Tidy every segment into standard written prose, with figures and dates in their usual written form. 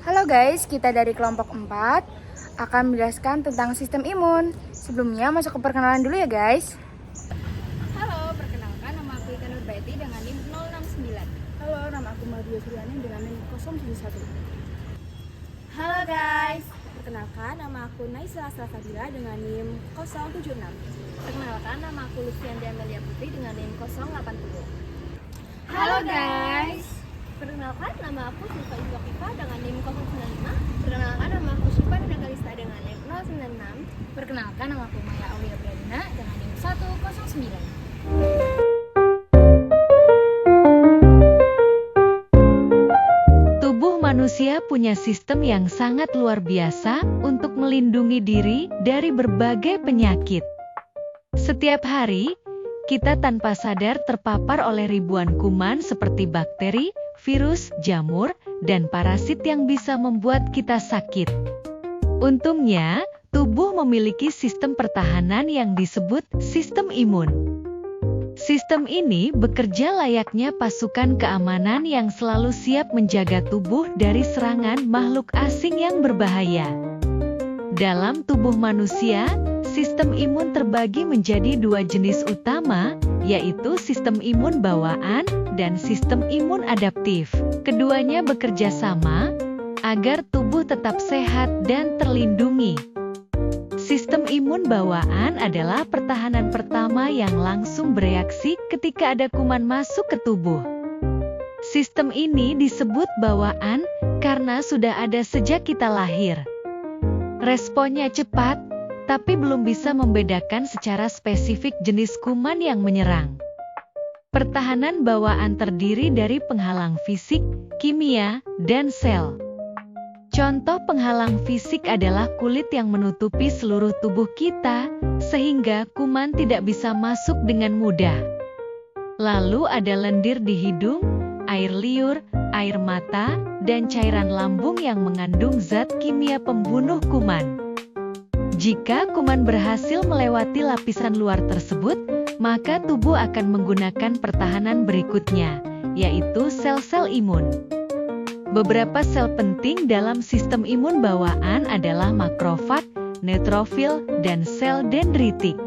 Halo guys, kita dari kelompok 4 akan menjelaskan tentang sistem imun. Sebelumnya masuk ke perkenalan dulu ya guys. Halo, perkenalkan nama aku Ika Nurbaiti dengan NIM 069. Halo, nama aku Maria Suryani dengan NIM 071. Halo guys. Perkenalkan, nama aku Naisla Safadila dengan NIM 076. Perkenalkan nama aku Lutfianti Amelia Putri dengan NIM 080. Halo guys. Perkenalkan nama aku Syifa Iwakifa dengan NIM 095. Perkenalkan nama aku Syifa Nina Kalista dengan NIM 096. Perkenalkan nama aku Maya Aulia Bradina dengan NIM 109. Tubuh manusia punya sistem yang sangat luar biasa untuk melindungi diri dari berbagai penyakit. Setiap hari, kita tanpa sadar terpapar oleh ribuan kuman seperti bakteri, virus, jamur, dan parasit yang bisa membuat kita sakit. Untungnya, tubuh memiliki sistem pertahanan yang disebut sistem imun. Sistem ini bekerja layaknya pasukan keamanan yang selalu siap menjaga tubuh dari serangan makhluk asing yang berbahaya. Dalam tubuh manusia, sistem imun terbagi menjadi dua jenis utama, yaitu sistem imun bawaan dan sistem imun adaptif. Keduanya bekerja sama agar tubuh tetap sehat dan terlindungi. Sistem imun bawaan adalah pertahanan pertama yang langsung bereaksi ketika ada kuman masuk ke tubuh. Sistem ini disebut bawaan karena sudah ada sejak kita lahir. Responnya cepat, tapi belum bisa membedakan secara spesifik jenis kuman yang menyerang. Pertahanan bawaan terdiri dari penghalang fisik, kimia, dan sel. Contoh penghalang fisik adalah kulit yang menutupi seluruh tubuh kita, sehingga kuman tidak bisa masuk dengan mudah. Lalu ada lendir di hidung, air liur, air mata, dan cairan lambung yang mengandung zat kimia pembunuh kuman. Jika kuman berhasil melewati lapisan luar tersebut, maka tubuh akan menggunakan pertahanan berikutnya, yaitu sel-sel imun. Beberapa sel penting dalam sistem imun bawaan adalah makrofag, neutrofil, dan sel dendritik.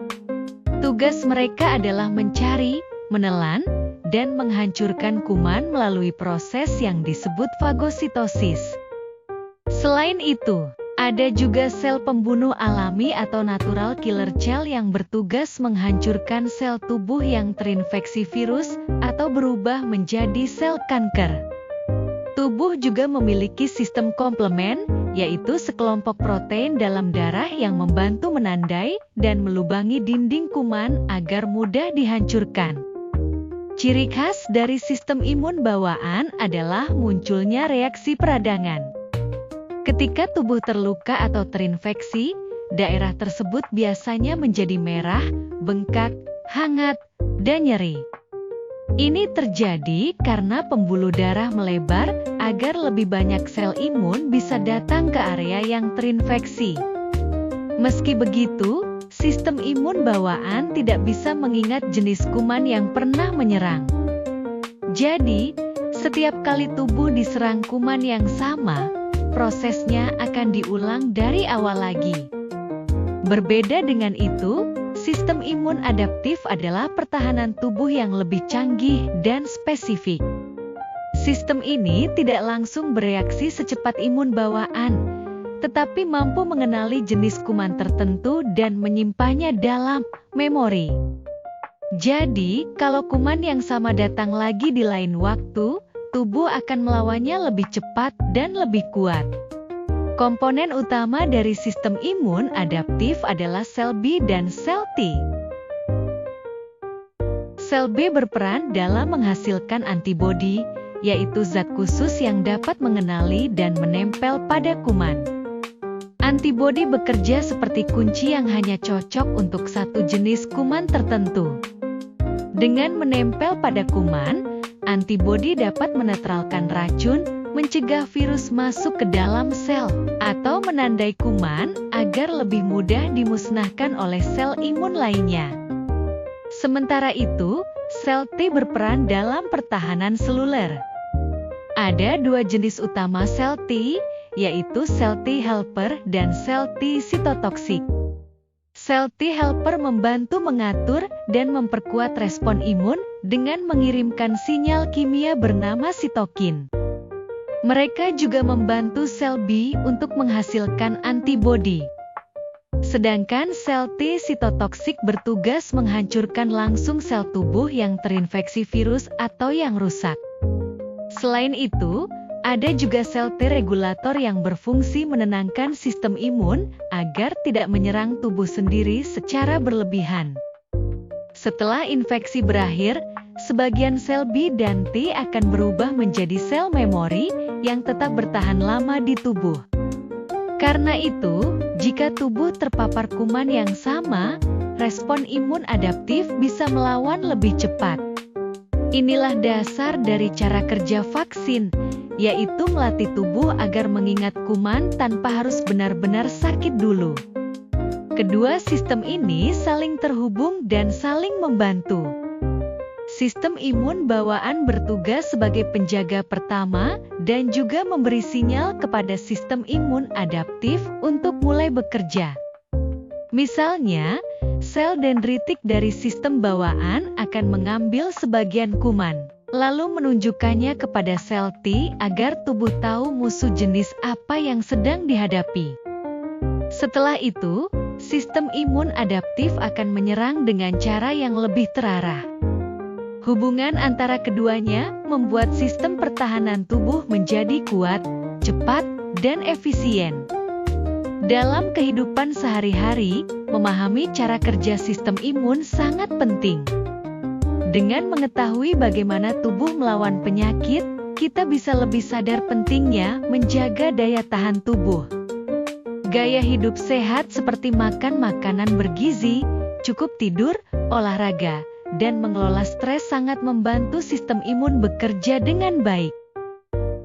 Tugas mereka adalah mencari, menelan, dan menghancurkan kuman melalui proses yang disebut fagositosis. Selain itu, ada juga sel pembunuh alami atau natural killer cell yang bertugas menghancurkan sel tubuh yang terinfeksi virus atau berubah menjadi sel kanker. Tubuh juga memiliki sistem komplement, yaitu sekelompok protein dalam darah yang membantu menandai dan melubangi dinding kuman agar mudah dihancurkan. Ciri khas dari sistem imun bawaan adalah munculnya reaksi peradangan. Ketika tubuh terluka atau terinfeksi, daerah tersebut biasanya menjadi merah, bengkak, hangat, dan nyeri. Ini terjadi karena pembuluh darah melebar agar lebih banyak sel imun bisa datang ke area yang terinfeksi. Meski begitu, sistem imun bawaan tidak bisa mengingat jenis kuman yang pernah menyerang. Jadi, setiap kali tubuh diserang kuman yang sama, prosesnya akan diulang dari awal lagi. Berbeda dengan itu, sistem imun adaptif adalah pertahanan tubuh yang lebih canggih dan spesifik. Sistem ini tidak langsung bereaksi secepat imun bawaan, tetapi mampu mengenali jenis kuman tertentu dan menyimpannya dalam memori. Jadi, kalau kuman yang sama datang lagi di lain waktu, tubuh akan melawannya lebih cepat dan lebih kuat. Komponen utama dari sistem imun adaptif adalah sel B dan sel T. Sel B berperan dalam menghasilkan antibodi, yaitu zat khusus yang dapat mengenali dan menempel pada kuman. Antibodi bekerja seperti kunci yang hanya cocok untuk satu jenis kuman tertentu. Dengan menempel pada kuman, antibodi dapat menetralkan racun, mencegah virus masuk ke dalam sel, atau menandai kuman agar lebih mudah dimusnahkan oleh sel imun lainnya. Sementara itu, sel T berperan dalam pertahanan seluler. Ada dua jenis utama sel T, yaitu sel T helper dan sel T sitotoksik. Sel T helper membantu mengatur dan memperkuat respon imun dengan mengirimkan sinyal kimia bernama sitokin. Mereka juga membantu sel B untuk menghasilkan antibodi. Sedangkan sel T sitotoksik bertugas menghancurkan langsung sel tubuh yang terinfeksi virus atau yang rusak. Selain itu, ada juga sel T regulator yang berfungsi menenangkan sistem imun agar tidak menyerang tubuh sendiri secara berlebihan. Setelah infeksi berakhir, sebagian sel B dan T akan berubah menjadi sel memori yang tetap bertahan lama di tubuh. Karena itu, jika tubuh terpapar kuman yang sama, respon imun adaptif bisa melawan lebih cepat. Inilah dasar dari cara kerja vaksin, yaitu melatih tubuh agar mengingat kuman tanpa harus benar-benar sakit dulu. Kedua sistem ini saling terhubung dan saling membantu. Sistem imun bawaan bertugas sebagai penjaga pertama dan juga memberi sinyal kepada sistem imun adaptif untuk mulai bekerja. Misalnya, sel dendritik dari sistem bawaan akan mengambil sebagian kuman, lalu menunjukkannya kepada sel T agar tubuh tahu musuh jenis apa yang sedang dihadapi. Setelah itu, sistem imun adaptif akan menyerang dengan cara yang lebih terarah. Hubungan antara keduanya membuat sistem pertahanan tubuh menjadi kuat, cepat, dan efisien. Dalam kehidupan sehari-hari, memahami cara kerja sistem imun sangat penting. Dengan mengetahui bagaimana tubuh melawan penyakit, kita bisa lebih sadar pentingnya menjaga daya tahan tubuh. Gaya hidup sehat seperti makan makanan bergizi, cukup tidur, olahraga, dan mengelola stres sangat membantu sistem imun bekerja dengan baik.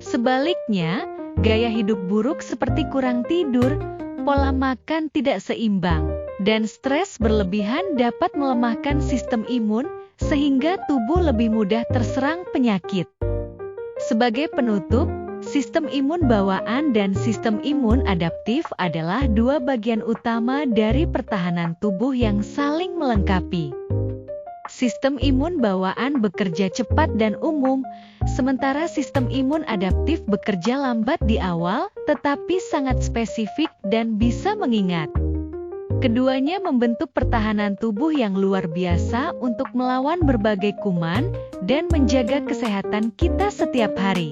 Sebaliknya, gaya hidup buruk seperti kurang tidur, pola makan tidak seimbang, dan stres berlebihan dapat melemahkan sistem imun sehingga tubuh lebih mudah terserang penyakit. Sebagai penutup, sistem imun bawaan dan sistem imun adaptif adalah dua bagian utama dari pertahanan tubuh yang saling melengkapi. Sistem imun bawaan bekerja cepat dan umum, sementara sistem imun adaptif bekerja lambat di awal, tetapi sangat spesifik dan bisa mengingat. Keduanya membentuk pertahanan tubuh yang luar biasa untuk melawan berbagai kuman dan menjaga kesehatan kita setiap hari.